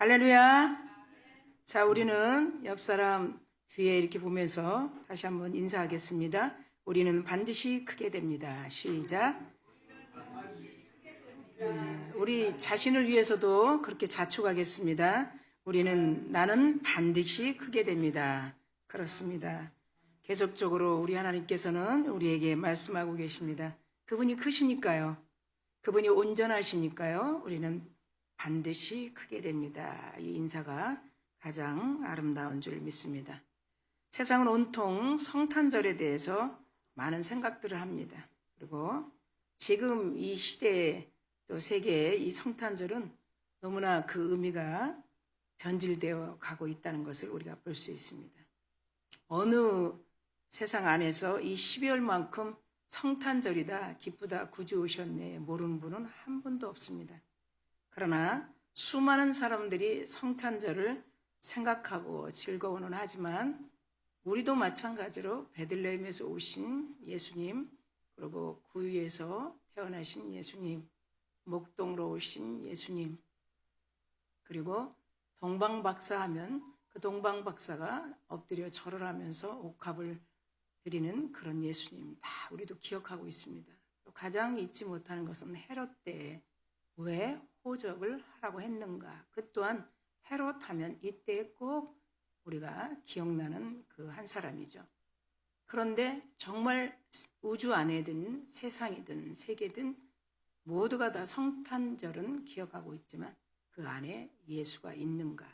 할렐루야. 자, 우리는 옆 사람 뒤에 이렇게 보면서 다시 한번 인사하겠습니다. 우리는 반드시 크게 됩니다. 시작. 우리 자신을 위해서도 그렇게 자축하겠습니다. 나는 반드시 크게 됩니다. 그렇습니다. 계속적으로 우리 하나님께서는 우리에게 말씀하고 계십니다. 그분이 크시니까요. 그분이 온전하시니까요. 우리는 반드시 크게 됩니다. 이 인사가 가장 아름다운 줄 믿습니다. 세상은 온통 성탄절에 대해서 많은 생각들을 합니다. 그리고 지금 이 시대에 또 세계의 이 성탄절은 너무나 그 의미가 변질되어 가고 있다는 것을 우리가 볼 수 있습니다. 어느 세상 안에서 이 12월만큼 성탄절이다, 기쁘다, 구주 오셨네 모르는 분은 한 분도 없습니다. 그러나 수많은 사람들이 성탄절을 생각하고 즐거워는 하지만 우리도 마찬가지로 베들레헴에서 오신 예수님, 그리고 구유에서 태어나신 예수님, 목동으로 오신 예수님, 그리고 동방박사 하면 그 동방박사가 엎드려 절을 하면서 옥합을 드리는 그런 예수님 다 우리도 기억하고 있습니다. 또 가장 잊지 못하는 것은 헤롯 때에 왜 호적을 하라고 했는가. 그 또한 헤롯 하면 이때 꼭 우리가 기억나는 그 한 사람이죠. 그런데 정말 우주 안에든 세상이든 세계든 모두가 다 성탄절은 기억하고 있지만 그 안에 예수가 있는가.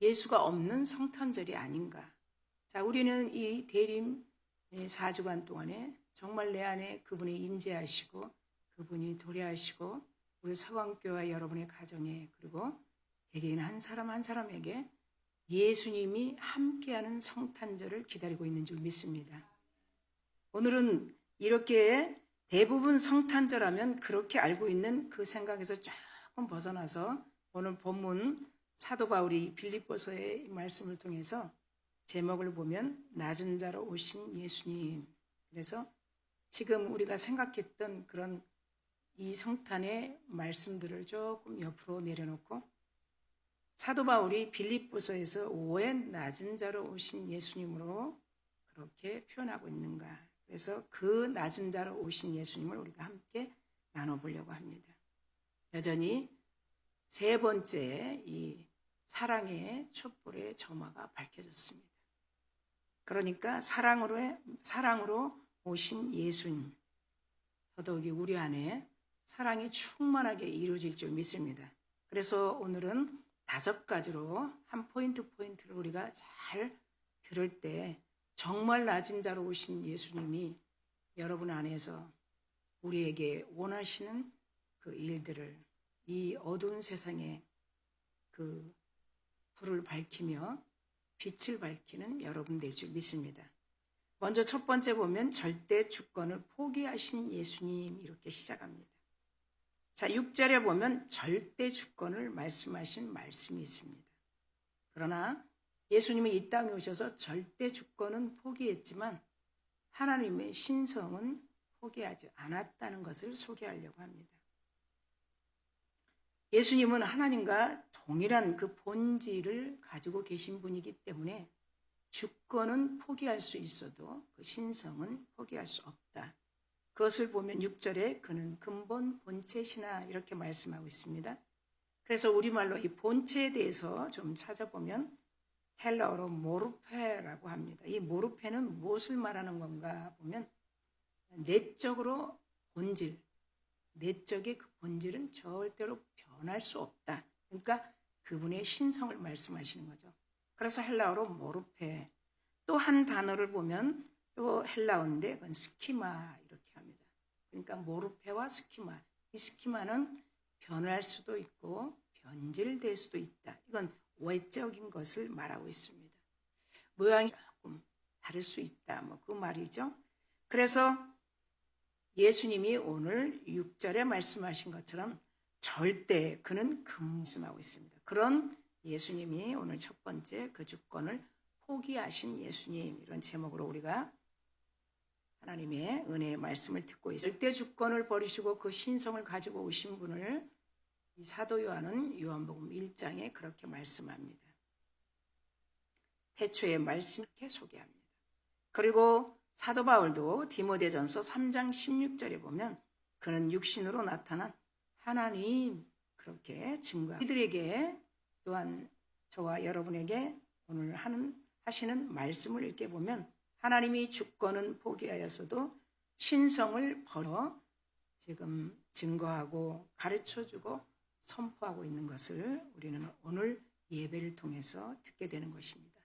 예수가 없는 성탄절이 아닌가. 자, 우리는 이 대림 4주간 동안에 정말 내 안에 그분이 임재하시고 그분이 도래하시고 우리 서강교와 여러분의 가정에 그리고 개개인 한 사람 한 사람에게 예수님이 함께하는 성탄절을 기다리고 있는 줄 믿습니다. 오늘은 이렇게 대부분 성탄절 하면 그렇게 알고 있는 그 생각에서 조금 벗어나서 오늘 본문 사도 바울이 빌립보서의 말씀을 통해서 제목을 보면 낮은 자로 오신 예수님. 그래서 지금 우리가 생각했던 그런 이 성탄의 말씀들을 조금 옆으로 내려놓고 사도 바울이 빌립보서에서 왜 낮은 자로 오신 예수님으로 그렇게 표현하고 있는가. 그래서 그 낮은 자로 오신 예수님을 우리가 함께 나눠보려고 합니다. 여전히 세 번째 이 사랑의 촛불의 점화가 밝혀졌습니다. 그러니까 사랑으로 오신 예수님, 더더욱이 우리 안에 사랑이 충만하게 이루어질 줄 믿습니다. 그래서 오늘은 5가지로 한 포인트를 우리가 잘 들을 때 정말 낮은 자로 오신 예수님이 여러분 안에서 우리에게 원하시는 그 일들을 이 어두운 세상에 그 불을 밝히며 빛을 밝히는 여러분 될 줄 믿습니다. 먼저 첫 번째 보면 절대 주권을 포기하신 예수님 이렇게 시작합니다. 자, 6절에 보면 절대 주권을 말씀하신 말씀이 있습니다. 그러나 예수님이 이 땅에 오셔서 절대 주권은 포기했지만 하나님의 신성은 포기하지 않았다는 것을 소개하려고 합니다. 예수님은 하나님과 동일한 그 본질을 가지고 계신 분이기 때문에 주권은 포기할 수 있어도 그 신성은 포기할 수 없다. 그것을 보면 6절에 그는 근본 본체시나 이렇게 말씀하고 있습니다. 그래서 우리말로 이 본체에 대해서 좀 찾아보면 헬라어로 모르페라고 합니다. 이 모르페는 무엇을 말하는 건가 보면 내적으로 본질, 내적의 그 본질은 절대로 변할 수 없다. 그러니까 그분의 신성을 말씀하시는 거죠. 그래서 헬라어로 모르페. 또 한 단어를 보면 또 헬라어인데 그건 스키마 이렇게 합니다. 그러니까 모르페와 스키마. 이 스키마는 변할 수도 있고 변질될 수도 있다. 이건 외적인 것을 말하고 있습니다. 모양이 조금 다를 수 있다. 그 말이죠. 그래서 예수님이 오늘 6절에 말씀하신 것처럼 절대 그는 말씀하고 있습니다. 그런 예수님이 오늘 첫 번째 그 주권을 포기하신 예수님 이런 제목으로 우리가 하나님의 은혜의 말씀을 듣고 있습니다. 절대 주권을 버리시고 그 신성을 가지고 오신 분을 이 사도 요한은 요한복음 1장에 그렇게 말씀합니다. 태초의 말씀 이렇게 소개합니다. 그리고 사도 바울도 디모데전서 3장 16절에 보면 그는 육신으로 나타난 하나님 그렇게 증거합니다. 이들에게 또한 저와 여러분에게 오늘 하시는 말씀을 읽게 보면 하나님이 주권은 포기하였어도 신성을 버려 지금 증거하고 가르쳐주고 선포하고 있는 것을 우리는 오늘 예배를 통해서 듣게 되는 것입니다.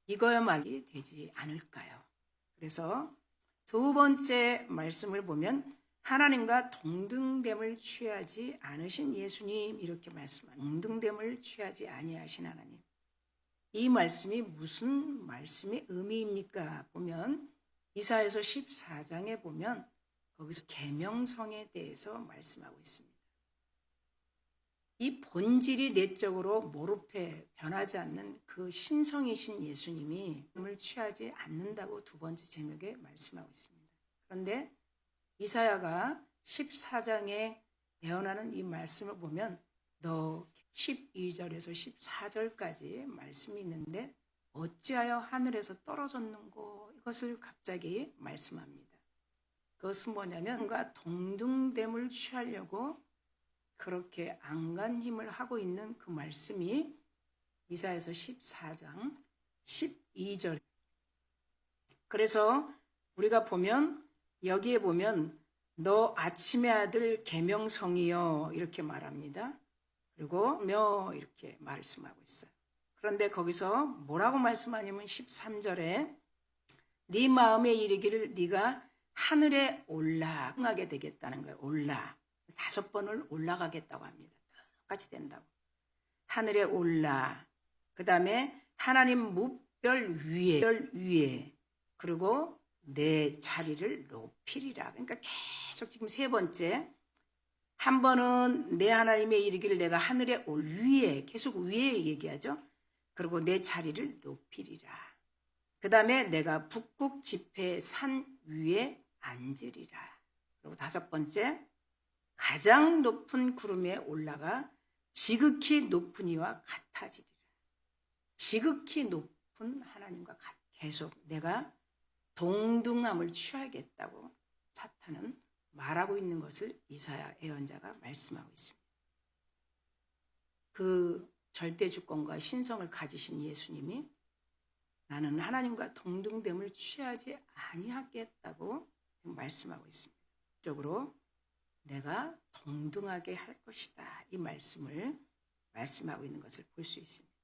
이거야말이 되지 않을까요? 그래서 두 번째 말씀을 보면 하나님과 동등됨을 취하지 않으신 예수님 이렇게 말씀합니다. 동등됨을 취하지 아니하신 하나님. 이 말씀이 무슨 말씀의 의미입니까? 보면 이사야서 14장에 보면 거기서 계명성에 대해서 말씀하고 있습니다. 이 본질이 내적으로 모르페 변하지 않는 그 신성이신 예수님이 을 취하지 않는다고 두 번째 제목에 말씀하고 있습니다. 그런데 이사야가 14장에 예언하는 이 말씀을 보면 너 12절에서 14절까지 말씀이 있는데 어찌하여 하늘에서 떨어졌는고 이것을 갑자기 말씀합니다. 그것은 뭐냐면 뭔가 동등됨을 취하려고 그렇게 안간 힘을 하고 있는 그 말씀이 이사야서 14장 12절. 그래서 우리가 보면 여기에 보면 너 아침의 아들 계명성이여 이렇게 말합니다. 그리고 이렇게 말씀하고 있어요. 그런데 거기서 뭐라고 말씀하냐면 13절에 네 마음에 이르기를 네가 하늘에 올라가게 되겠다는 거예요. 5번을 올라가겠다고 합니다. 똑같이 된다고. 하늘에 올라. 그 다음에 하나님 무별 위에. 그리고 내 자리를 높이리라. 그러니까 계속 지금 세 번째. 한 번은 내 하나님의 이르기를 내가 하늘에 올 위에. 계속 위에 얘기하죠. 그리고 내 자리를 높이리라. 그 다음에 내가 북극 지폐 산 위에 앉으리라. 그리고 5번째. 가장 높은 구름에 올라가 지극히 높은 이와 같아지리라. 지극히 높은 하나님과 계속 내가 동등함을 취하겠다고 사탄은 말하고 있는 것을 이사야 예언자가 말씀하고 있습니다. 그 절대 주권과 신성을 가지신 예수님이 나는 하나님과 동등됨을 취하지 아니하겠다고 말씀하고 있습니다. 적으로 내가 동등하게 할 것이다. 이 말씀을 말씀하고 있는 것을 볼 수 있습니다.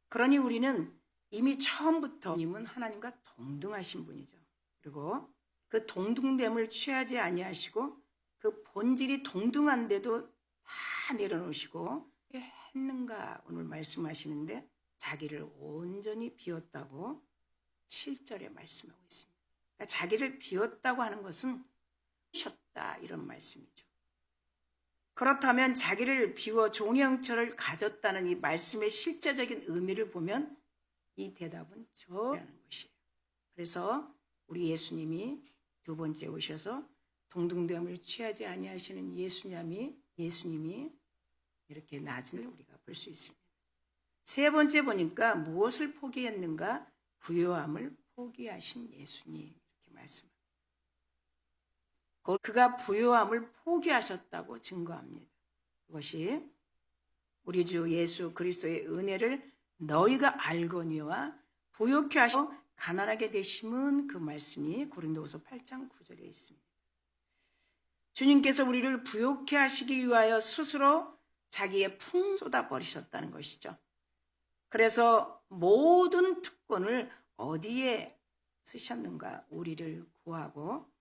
그러니 우리는 이미 처음부터 님은 하나님과 동등하신 분이죠. 그리고 그 동등됨을 취하지 아니하시고 그 본질이 동등한데도 다 내려놓으시고 왜 했는가 오늘 말씀하시는데 자기를 온전히 비웠다고 7절에 말씀하고 있습니다. 그러니까 자기를 비웠다고 하는 것은 쉬었다 이런 말씀이죠. 그렇다면 자기를 비워 종의 형체를 가졌다는 이 말씀의 실제적인 의미를 보면 이 대답은 저라는 것이에요. 그래서 우리 예수님이 두 번째 오셔서 동등됨을 취하지 아니하시는 예수님이 이렇게 낮은 우리가 볼 수 있습니다. 세 번째 보니까 무엇을 포기했는가? 부요함을 포기하신 예수님 이렇게 말씀합니다. 그가 부요함을 포기하셨다고 증거합니다. 그것이 우리 주 예수 그리스도의 은혜를 너희가 알거니와 부요케 하시고 가난하게 되심은 그 말씀이 고린도후서 8장 9절에 있습니다. 주님께서 우리를 부요케 하시기 위하여 스스로 자기의 풍 쏟아 버리셨다는 것이죠. 그래서 모든 특권을 어디에 쓰셨는가? 우리를 구하고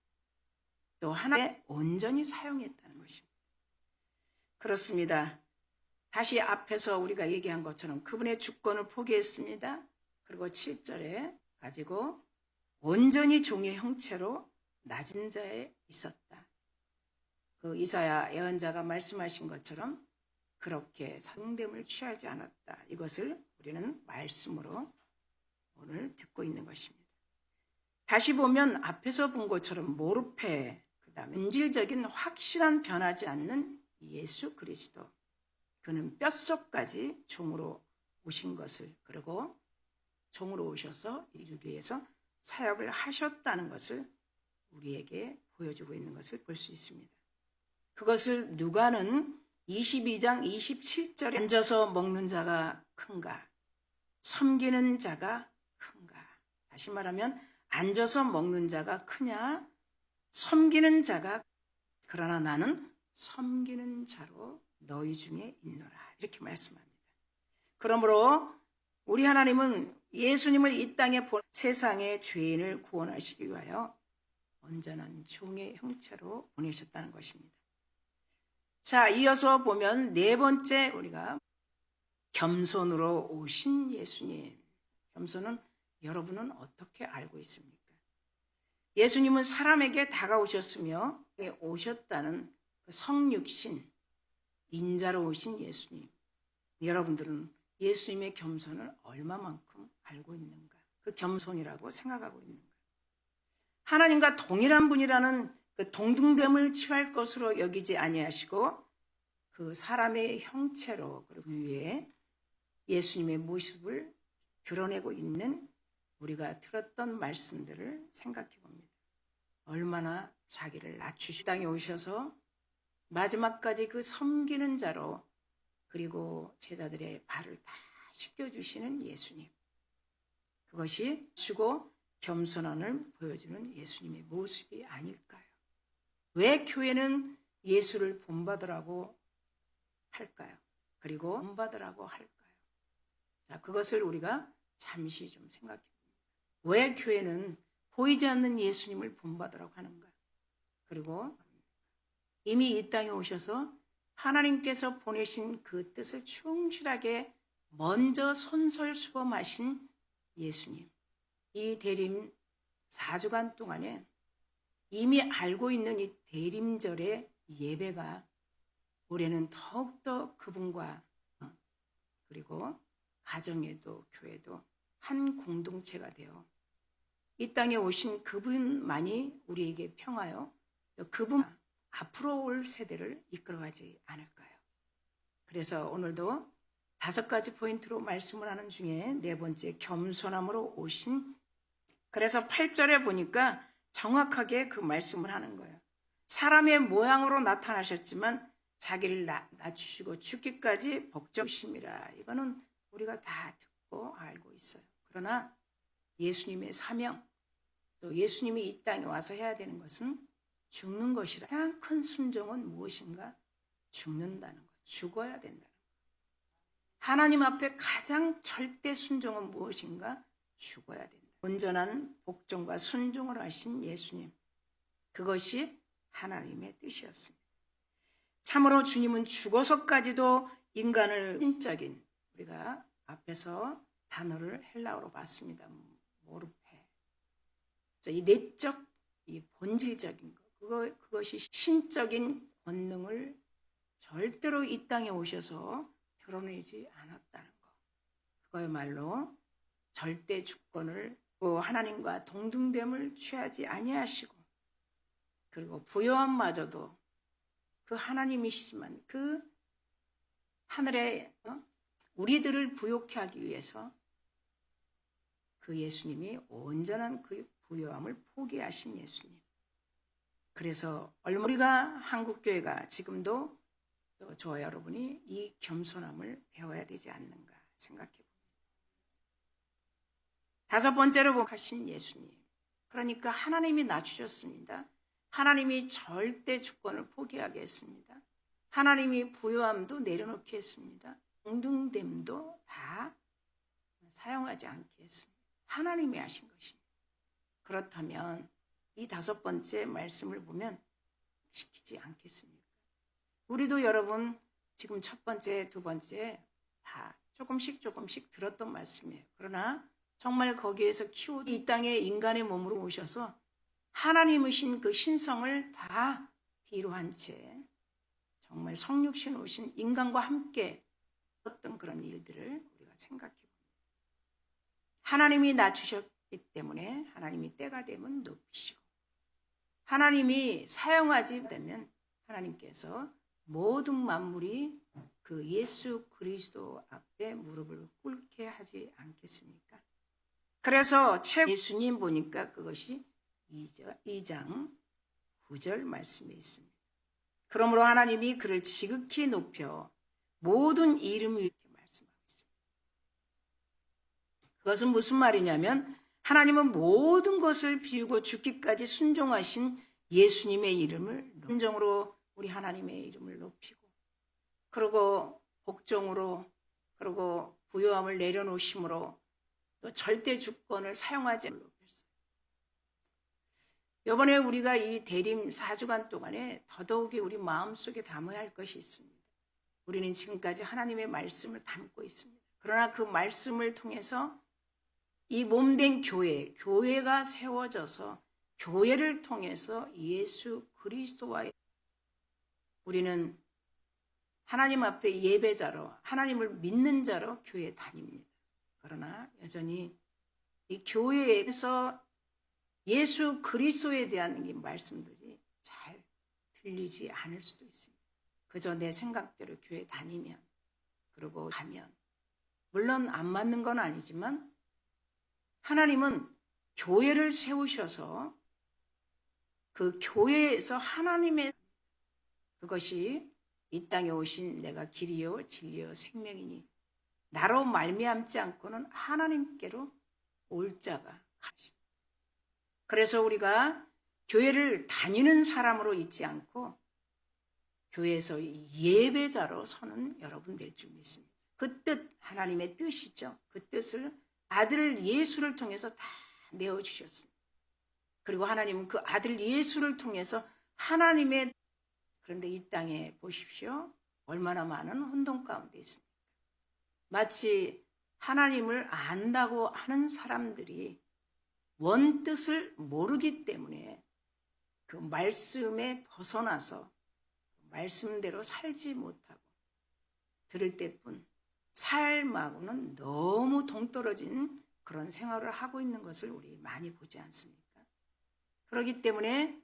또 하나에 온전히 사용했다는 것입니다. 그렇습니다. 다시 앞에서 우리가 얘기한 것처럼 그분의 주권을 포기했습니다. 그리고 7절에 가지고 온전히 종의 형체로 낮은 자에 있었다. 그 이사야 예언자가 말씀하신 것처럼 그렇게 상됨을 취하지 않았다. 이것을 우리는 말씀으로 오늘 듣고 있는 것입니다. 다시 보면 앞에서 본 것처럼 모르페, 그 다음에 본질적인 확실한 변하지 않는 예수 그리스도. 그는 뼛속까지 종으로 오신 것을, 그리고 종으로 오셔서 이를 위해서 사역을 하셨다는 것을 우리에게 보여주고 있는 것을 볼 수 있습니다. 그것을 누가는 22장 27절에 앉아서 먹는 자가 큰가, 섬기는 자가 큰가. 다시 말하면 앉아서 먹는 자가 크냐, 섬기는 자가, 그러나 나는 섬기는 자로 너희 중에 있노라. 이렇게 말씀합니다. 그러므로 우리 하나님은 예수님을 이 땅에 세상의 죄인을 구원하시기 위하여 온전한 종의 형체로 보내셨다는 것입니다. 자, 이어서 보면 네 번째, 우리가 겸손으로 오신 예수님. 겸손은 여러분은 어떻게 알고 있습니까? 예수님은 사람에게 다가오셨으며 오셨다는 그 성육신, 인자로 오신 예수님. 여러분들은 예수님의 겸손을 얼마만큼 알고 있는가? 그 겸손이라고 생각하고 있는가? 하나님과 동일한 분이라는 그 동등됨을 취할 것으로 여기지 아니하시고 그 사람의 형체로, 그리고 위에 예수님의 모습을 드러내고 있는 우리가 들었던 말씀들을 생각해 봅니다. 얼마나 자기를 낮추시 땅에 오셔서 마지막까지 그 섬기는 자로, 그리고 제자들의 발을 다 씻겨주시는 예수님. 그것이 주고 겸손함을 보여주는 예수님의 모습이 아닐까요? 왜 교회는 예수를 본받으라고 할까요? 그리고 본받으라고 할까요? 자, 그것을 우리가 잠시 좀 생각해 봅니다. 왜 교회는 보이지 않는 예수님을 본받으라고 하는가? 그리고 이미 이 땅에 오셔서 하나님께서 보내신 그 뜻을 충실하게 먼저 선설수범하신 예수님. 이 대림 4주간 동안에 이미 알고 있는 이 대림절의 예배가 올해는 더욱더 그분과, 그리고 가정에도 교회도 한 공동체가 되어 이 땅에 오신 그분만이 우리에게 평화요, 그분 앞으로 올 세대를 이끌어가지 않을까요? 그래서 오늘도 5가지 포인트로 말씀을 하는 중에 네 번째, 겸손함으로 오신. 그래서 8절에 보니까 정확하게 그 말씀을 하는 거예요. 사람의 모양으로 나타나셨지만 자기를 낮추시고 죽기까지 복종심이라. 이거는 우리가 다 듣고 알고 있어요. 그러나 예수님의 사명, 또 예수님이 이 땅에 와서 해야 되는 것은 죽는 것이라. 가장 큰 순종은 무엇인가? 죽는다는 것, 죽어야 된다는 것. 하나님 앞에 가장 절대 순종은 무엇인가? 죽어야 된다. 온전한 복종과 순종을 하신 예수님, 그것이 하나님의 뜻이었습니다. 참으로 주님은 죽어서까지도 인간을 신적인, 우리가 앞에서 단어를 헬라어로 봤습니다. 모르페. 이 내적, 이 본질적인 것, 그것이 신적인 권능을 절대로 이 땅에 오셔서 드러내지 않았다는 것. 그거야말로 절대 주권을, 하나님과 동등됨을 취하지 아니하시고, 그리고 부요함마저도 그 하나님이시지만 그 하늘에 우리들을 부요케 하기 위해서 그 예수님이 온전한 그 부요함을 포기하신 예수님. 그래서 우리가 한국교회가 지금도 저와 여러분이 이 겸손함을 배워야 되지 않는가 생각해 봅니다. 5번째로 하신 예수님. 그러니까 하나님이 낮추셨습니다. 하나님이 절대 주권을 포기하게 했습니다. 하나님이 부요함도 내려놓게 했습니다. 동등됨도 다 사용하지 않게 했습니다. 하나님이 하신 것입니다. 그렇다면 이 5번째 말씀을 보면 시키지 않겠습니까? 우리도 여러분 지금 첫 번째, 두 번째 다 조금씩 들었던 말씀이에요. 그러나 정말 거기에서 이 땅에 인간의 몸으로 오셔서 하나님이신 그 신성을 다 뒤로 한 채 정말 성육신 오신 인간과 함께 어떤 그런 일들을 우리가 생각해 봅니다. 하나님이 낮추셨기 때문에 하나님이 때가 되면 높이시고, 하나님이 사용하지 되면 하나님께서 모든 만물이 그 예수 그리스도 앞에 무릎을 꿇게 하지 않겠습니까? 그래서 예수님 보니까 그것이 2장 9절 말씀에 있습니다. 그러므로 하나님이 그를 지극히 높여 모든 이름 위에 말씀하고 있습니다. 그것은 무슨 말이냐면 하나님은 모든 것을 비우고 죽기까지 순종하신 예수님의 이름을 순종으로 우리 하나님의 이름을 높이고 그리고 복종으로 그리고 부요함을 내려놓으심으로 또 절대 주권을 사용하지 않고 이번에 우리가 이 대림 4주간 동안에 더더욱이 우리 마음속에 담아야 할 것이 있습니다. 우리는 지금까지 하나님의 말씀을 담고 있습니다. 그러나 그 말씀을 통해서 이 몸된 교회가 세워져서 교회를 통해서 예수 그리스도와의 우리는 하나님 앞에 예배자로 하나님을 믿는 자로 교회에 다닙니다. 그러나 여전히 이 교회에서 예수 그리스도에 대한 이 말씀들이 잘 들리지 않을 수도 있습니다. 그저 내 생각대로 교회 다니면 그리고 가면 물론 안 맞는 건 아니지만 하나님은 교회를 세우셔서 그 교회에서 하나님의 그것이 이 땅에 오신 내가 길이요 진리요 생명이니 나로 말미암지 않고는 하나님께로 올 자가 가십니다. 그래서 우리가 교회를 다니는 사람으로 있지 않고 교회에서 예배자로 서는 여러분 될 줄 믿습니다. 그 뜻 하나님의 뜻이죠. 그 뜻을 아들 예수를 통해서 다 내어주셨습니다. 그리고 하나님은 그 아들 예수를 통해서 하나님의 그런데 이 땅에 보십시오. 얼마나 많은 혼돈 가운데 있습니까? 마치 하나님을 안다고 하는 사람들이 원뜻을 모르기 때문에 그 말씀에 벗어나서 말씀대로 살지 못하고 들을 때뿐 삶하고는 너무 동떨어진 그런 생활을 하고 있는 것을 우리 많이 보지 않습니까? 그렇기 때문에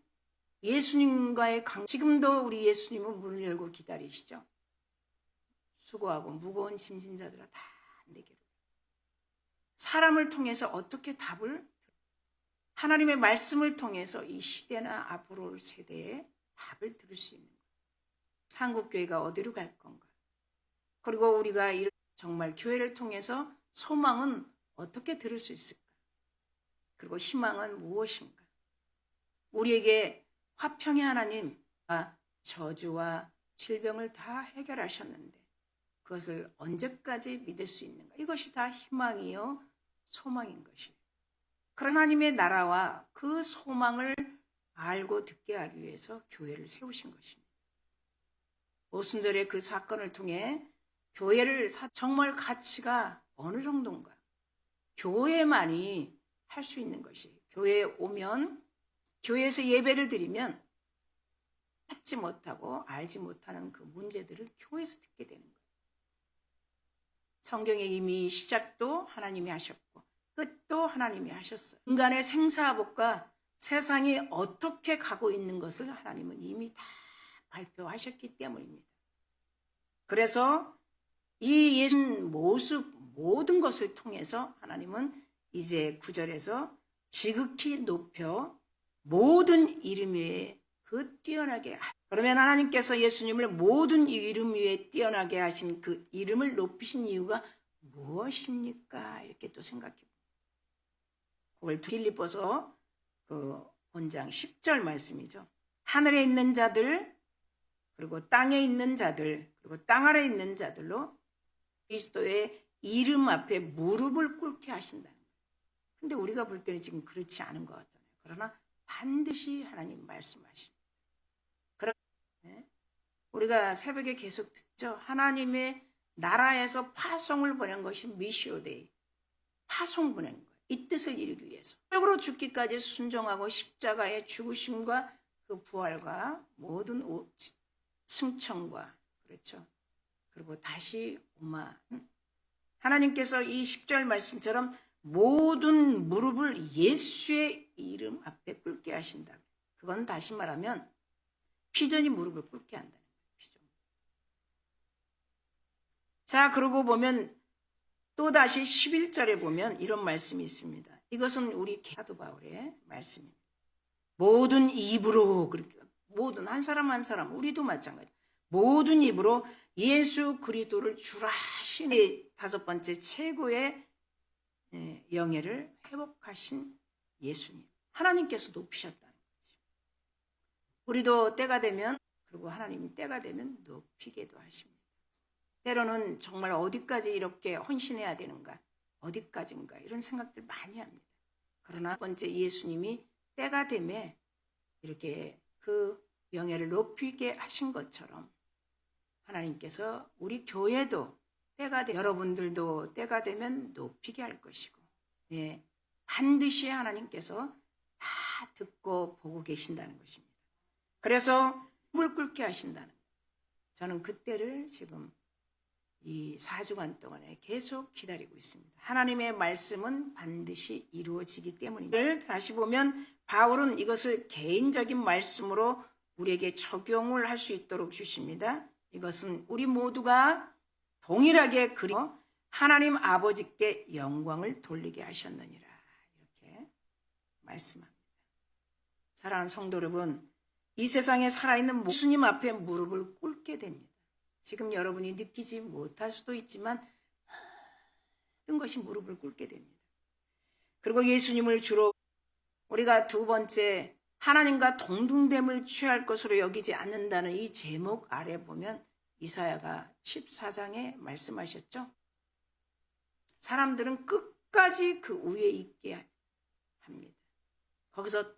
예수님과의 지금도 우리 예수님은 문을 열고 기다리시죠. 수고하고 무거운 짐진 자들아 다 내게로. 사람을 통해서 어떻게 답을 하나님의 말씀을 통해서 이 시대나 앞으로 올 세대에 답을 들을 수 있는 거예요. 한국교회가 어디로 갈 건가? 그리고 우리가 정말 교회를 통해서 소망은 어떻게 들을 수 있을까? 그리고 희망은 무엇인가? 우리에게 화평의 하나님과 저주와 질병을 다 해결하셨는데 그것을 언제까지 믿을 수 있는가? 이것이 다 희망이요 소망인 것이에요. 그런 하나님의 나라와 그 소망을 알고 듣게 하기 위해서 교회를 세우신 것입니다. 오순절의 그 사건을 통해 교회를 정말 가치가 어느 정도인가? 교회만이 할 수 있는 것이 교회에 오면 교회에서 예배를 드리면 찾지 못하고 알지 못하는 그 문제들을 교회에서 듣게 되는 거예요. 성경에 이미 시작도 하나님이 하셨고 끝도 하나님이 하셨어요. 인간의 생사복과 세상이 어떻게 가고 있는 것을 하나님은 이미 다 발표하셨기 때문입니다. 그래서 이 예수 모습 모든 것을 통해서 하나님은 이제 9절에서 지극히 높여 모든 이름 위에 그 뛰어나게 그러면 하나님께서 예수님을 모든 이름 위에 뛰어나게 하신 그 이름을 높이신 이유가 무엇입니까? 이렇게 또 생각해 봅니다. 그걸 빌립보서 그 본장 10절 말씀이죠. 하늘에 있는 자들 그리고 땅에 있는 자들 그리고 땅 아래에 있는 자들로 그리스도의 이름 앞에 무릎을 꿇게 하신다는 거예요. 근데 우리가 볼 때는 지금 그렇지 않은 것 같잖아요. 그러나 반드시 하나님 말씀하십니다. 우리가 새벽에 계속 듣죠. 하나님의 나라에서 파송을 보낸 것이 미시오데이. 파송 보낸 거예요. 이 뜻을 이루기 위해서. 적으로 죽기까지 순종하고 십자가의 죽으심과 그 부활과 모든 승천과 그렇죠. 그리고 다시 오마. 하나님께서 이 10절 말씀처럼 모든 무릎을 예수의 이름 앞에 꿇게 하신다. 그건 다시 말하면 피전이 무릎을 꿇게 한다는 거예요. 피전. 자, 그러고 보면 또다시 11절에 보면 이런 말씀이 있습니다. 이것은 우리 사도 바울의 말씀입니다. 모든 입으로, 모든 한 사람 한 사람, 우리도 마찬가지. 모든 입으로 예수 그리스도를 주라신 다섯 번째 최고의 영예를 회복하신 예수님. 하나님께서 높이셨다는 거죠. 우리도 때가 되면, 그리고 하나님이 때가 되면 높이게도 하십니다. 때로는 정말 어디까지 이렇게 헌신해야 되는가, 어디까지인가 이런 생각들 많이 합니다. 그러나 첫 번째 예수님이 때가 되면 이렇게 그 영예를 높이게 하신 것처럼 하나님께서 우리 교회도 때가 되면, 여러분들도 때가 되면 높이게 할 것이고, 예, 반드시 하나님께서 다 듣고 보고 계신다는 것입니다. 그래서 물 끓게 하신다는 거예요. 저는 그때를 지금 이 4주간 동안에 계속 기다리고 있습니다. 하나님의 말씀은 반드시 이루어지기 때문입니다. 다시 보면 바울은 이것을 개인적인 말씀으로 우리에게 적용을 할 수 있도록 주십니다. 이것은 우리 모두가 동일하게 그리고 하나님 아버지께 영광을 돌리게 하셨느니라, 이렇게 말씀합니다. 사랑하는 성도 여러분, 이 세상에 살아있는 예수님 앞에 무릎을 꿇게 됩니다. 지금 여러분이 느끼지 못할 수도 있지만 모든 것이 무릎을 꿇게 됩니다. 그리고 예수님을 주로 우리가 두 번째 하나님과 동등됨을 취할 것으로 여기지 않는다는 이 제목 아래 보면 이사야가 14장에 말씀하셨죠. 사람들은 끝까지 그 위에 있게 합니다. 거기서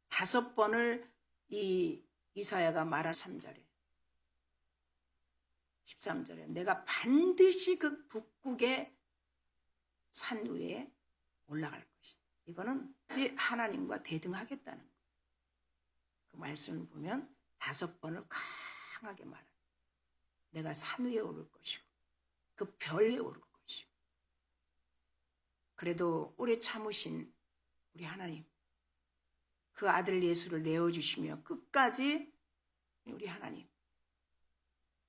5번을 이 이사야가 말한 3절에 13절에 내가 반드시 그 북극의 산 위에 올라갈 것이다. 이거는 하나님과 대등하겠다는 거예요. 그 말씀을 보면 5번을 강하게 말합니다. 내가 산 위에 오를 것이고 그 별 위에 오를 것이고. 그래도 오래 참으신 우리 하나님, 그 아들 예수를 내어주시며 끝까지 우리 하나님,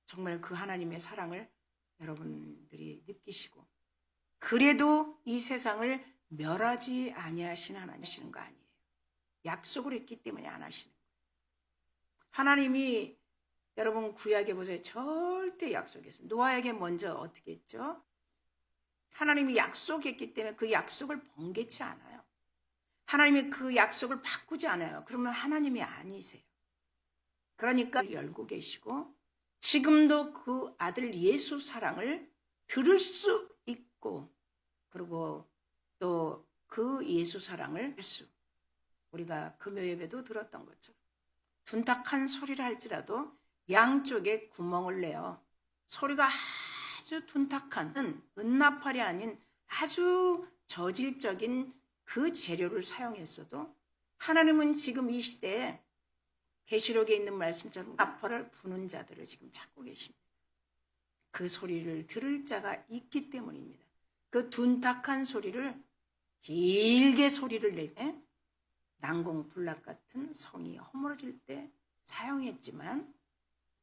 정말 그 하나님의 사랑을 여러분들이 느끼시고 그래도 이 세상을 멸하지 아니하시는 하나님이시는 거 아니에요. 약속을 했기 때문에 안 하시는 거예요. 하나님이 여러분 구약에 보세요. 절대 약속했어요. 노아에게 먼저 어떻게 했죠? 하나님이 약속했기 때문에 그 약속을 번개치 않아요. 하나님이 그 약속을 바꾸지 않아요. 그러면 하나님이 아니세요. 그러니까 열고 계시고 지금도 그 아들 예수 사랑을 들을 수 있고, 그리고 또 그 예수 사랑을 할 수, 우리가 금요 예배도 들었던 것처럼 둔탁한 소리를 할지라도 양쪽에 구멍을 내어 소리가 아주 둔탁한 은나팔이 아닌 아주 저질적인 그 재료를 사용했어도 하나님은 지금 이 시대에 계시록에 있는 말씀처럼 나팔을 부는 자들을 지금 찾고 계십니다. 그 소리를 들을 자가 있기 때문입니다. 그 둔탁한 소리를 길게 소리를 낼 때 난공불락 같은 성이 허물어질 때 사용했지만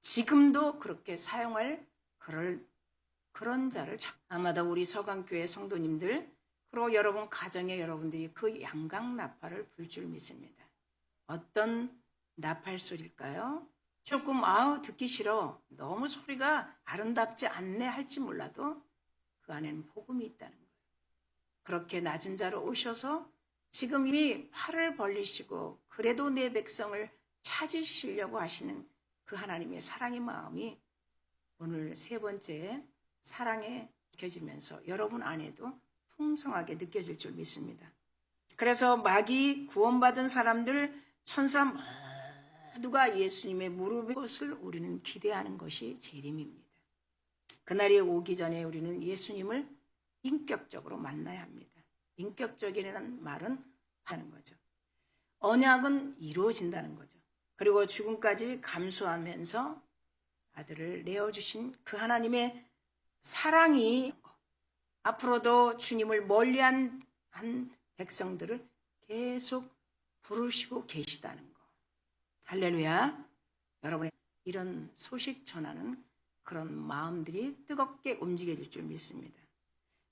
지금도 그렇게 사용할 그런 자를 아마도 우리 서강교회 성도님들 그리고 여러분 가정에 여러분들이 그 양각 나팔을 불 줄 믿습니다. 어떤 나팔 소리일까요? 조금 듣기 싫어, 너무 소리가 아름답지 않네 할지 몰라도 그 안에는 복음이 있다는 거예요. 그렇게 낮은 자로 오셔서 지금 이미 팔을 벌리시고 그래도 내 백성을 찾으시려고 하시는 그 하나님의 사랑의 마음이 오늘 세 번째 사랑에 느껴지면서 여러분 안에도 풍성하게 느껴질 줄 믿습니다. 그래서 마귀 구원받은 사람들 천사 모두가 예수님의 무릎의 것을 우리는 기대하는 것이 재림입니다. 그날이 오기 전에 우리는 예수님을 인격적으로 만나야 합니다. 인격적이라는 말은 하는 거죠. 언약은 이루어진다는 거죠. 그리고 죽음까지 감수하면서 아들을 내어주신 그 하나님의 사랑이 앞으로도 주님을 멀리한 백성들을 계속 부르시고 계시다는 거. 할렐루야. 여러분의 이런 소식 전하는 그런 마음들이 뜨겁게 움직여질 줄 믿습니다.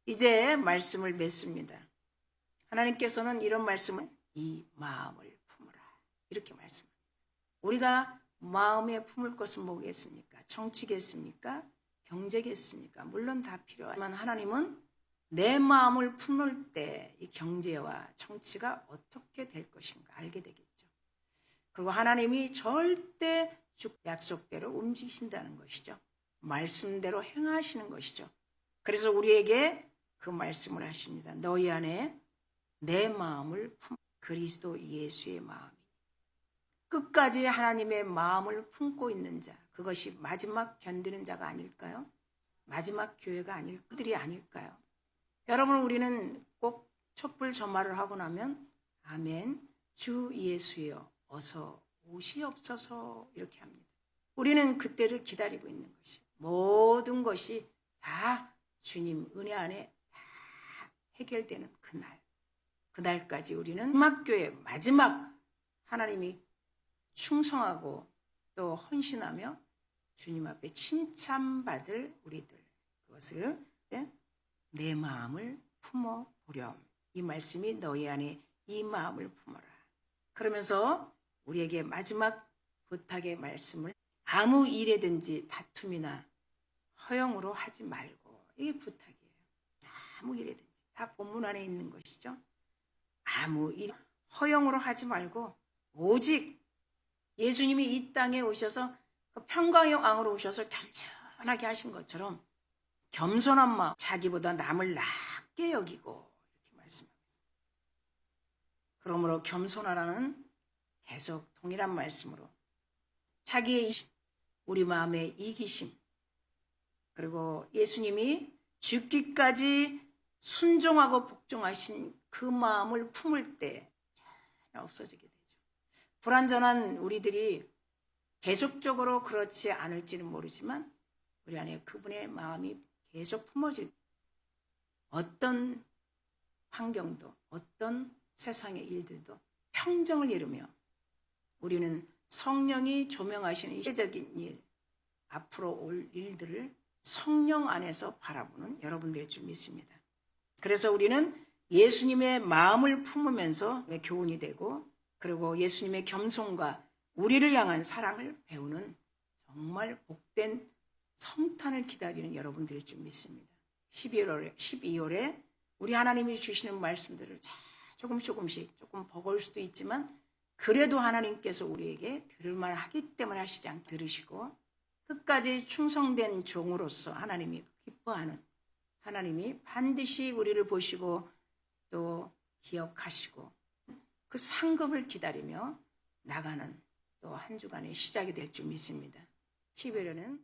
이제 말씀을 맺습니다. 하나님께서는 이런 말씀을 이 마음을 품으라 이렇게 말씀합니다. 우리가 마음에 품을 것은 뭐겠습니까? 정치겠습니까? 경제겠습니까? 물론 다 필요하지만 하나님은 내 마음을 품을 때 이 경제와 정치가 어떻게 될 것인가 알게 되겠죠. 그리고 하나님이 절대 약속대로 움직이신다는 것이죠. 말씀대로 행하시는 것이죠. 그래서 우리에게 그 말씀을 하십니다. 너희 안에 내 마음을 품 그리스도 예수의 마음이 끝까지 하나님의 마음을 품고 있는 자, 그것이 마지막 견디는 자가 아닐까요? 마지막 교회가 그들이 아닐까요? 여러분, 우리는 꼭 촛불 점화를 하고 나면 아멘, 주 예수여 어서 오시옵소서 이렇게 합니다. 우리는 그때를 기다리고 있는 것이에요. 모든 것이 다 주님 은혜 안에 다 해결되는 그날까지 우리는 마지막교회 마지막 하나님이 충성하고 또 헌신하며 주님 앞에 칭찬받을 우리들, 그것을 내 마음을 품어보렴. 이 말씀이 너희 안에 이 마음을 품어라. 그러면서 우리에게 마지막 부탁의 말씀을 아무 일에든지 다툼이나 허영으로 하지 말고, 이게 부탁이에요. 아무 일에든지 다 본문 안에 있는 것이죠. 아무 일 허영으로 하지 말고 오직 예수님이 이 땅에 오셔서 그 평강의 왕으로 오셔서 겸손하게 하신 것처럼 겸손한 마음, 자기보다 남을 낮게 여기고 이렇게 말씀합니다. 그러므로 겸손하라는 계속 동일한 말씀으로 자기의 우리 마음의 이기심, 그리고 예수님이 죽기까지 순종하고 복종하신 그 마음을 품을 때 전혀 없어지게 되죠. 불완전한 우리들이 계속적으로 그렇지 않을지는 모르지만 우리 안에 그분의 마음이 계속 품어질, 어떤 환경도 어떤 세상의 일들도 평정을 이루며 우리는 성령이 조명하시는 시대적인 일, 앞으로 올 일들을 성령 안에서 바라보는 여러분들일 줄 믿습니다. 그래서 우리는 예수님의 마음을 품으면서 교훈이 되고, 그리고 예수님의 겸손과 우리를 향한 사랑을 배우는 정말 복된 성탄을 기다리는 여러분들일 줄 믿습니다. 12월에 우리 하나님이 주시는 말씀들을 조금씩 조금 버거울 수도 있지만 그래도 하나님께서 우리에게 들을만 하기 때문에 하시지 않고 들으시고, 끝까지 충성된 종으로서 하나님이 기뻐하는, 하나님이 반드시 우리를 보시고 또 기억하시고 그 상급을 기다리며 나가는 또 한 주간의 시작이 될 줄 믿습니다. 12월에는